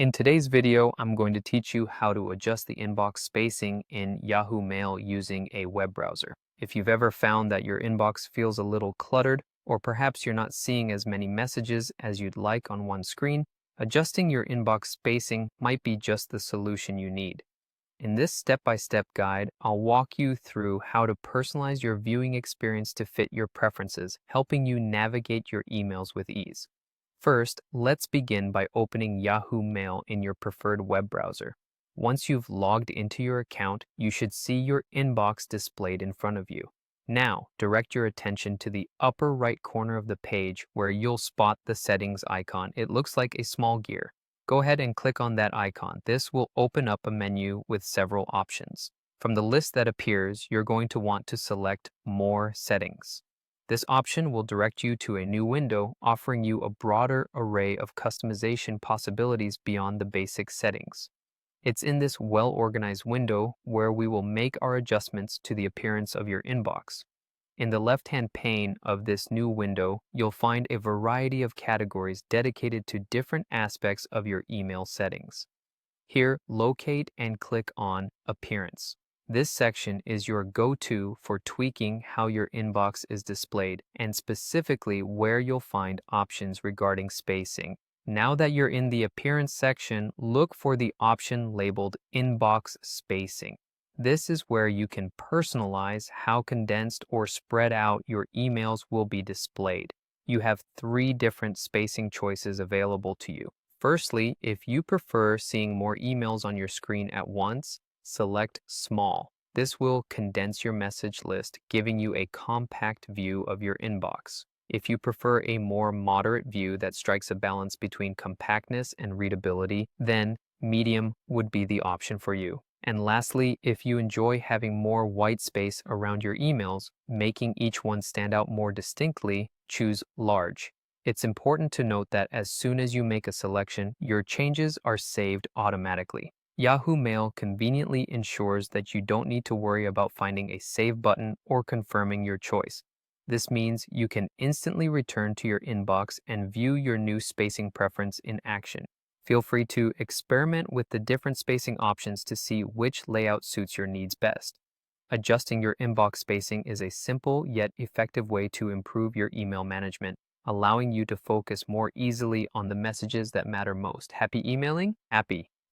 In today's video, I'm going to teach you how to adjust the inbox spacing in Yahoo Mail using a web browser. If you've ever found that your inbox feels a little cluttered, or perhaps you're not seeing as many messages as you'd like on one screen, adjusting your inbox spacing might be just the solution you need. In this step-by-step guide, I'll walk you through how to personalize your viewing experience to fit your preferences, helping you navigate your emails with ease. First, let's begin by opening Yahoo Mail in your preferred web browser. Once you've logged into your account, you should see your inbox displayed in front of you. Now, direct your attention to the upper right corner of the page where you'll spot the settings icon. It looks like a small gear. Go ahead and click on that icon. This will open up a menu with several options. From the list that appears, you're going to want to select More Settings. This option will direct you to a new window, offering you a broader array of customization possibilities beyond the basic settings. It's in this well-organized window where we will make our adjustments to the appearance of your inbox. In the left-hand pane of this new window, you'll find a variety of categories dedicated to different aspects of your email settings. Here, locate and click on Appearance. This section is your go-to for tweaking how your inbox is displayed and specifically where you'll find options regarding spacing. Now that you're in the Appearance section, look for the option labeled Inbox Spacing. This is where you can personalize how condensed or spread out your emails will be displayed. You have 3 different spacing choices available to you. Firstly, if you prefer seeing more emails on your screen at once, select Small. This will condense your message list, giving you a compact view of your inbox. If you prefer a more moderate view that strikes a balance between compactness and readability, then Medium would be the option for you. And lastly, if you enjoy having more white space around your emails, making each one stand out more distinctly, choose Large. It's important to note that as soon as you make a selection, your changes are saved automatically. Yahoo Mail conveniently ensures that you don't need to worry about finding a save button or confirming your choice. This means you can instantly return to your inbox and view your new spacing preference in action. Feel free to experiment with the different spacing options to see which layout suits your needs best. Adjusting your inbox spacing is a simple yet effective way to improve your email management, allowing you to focus more easily on the messages that matter most. Happy emailing? Happy!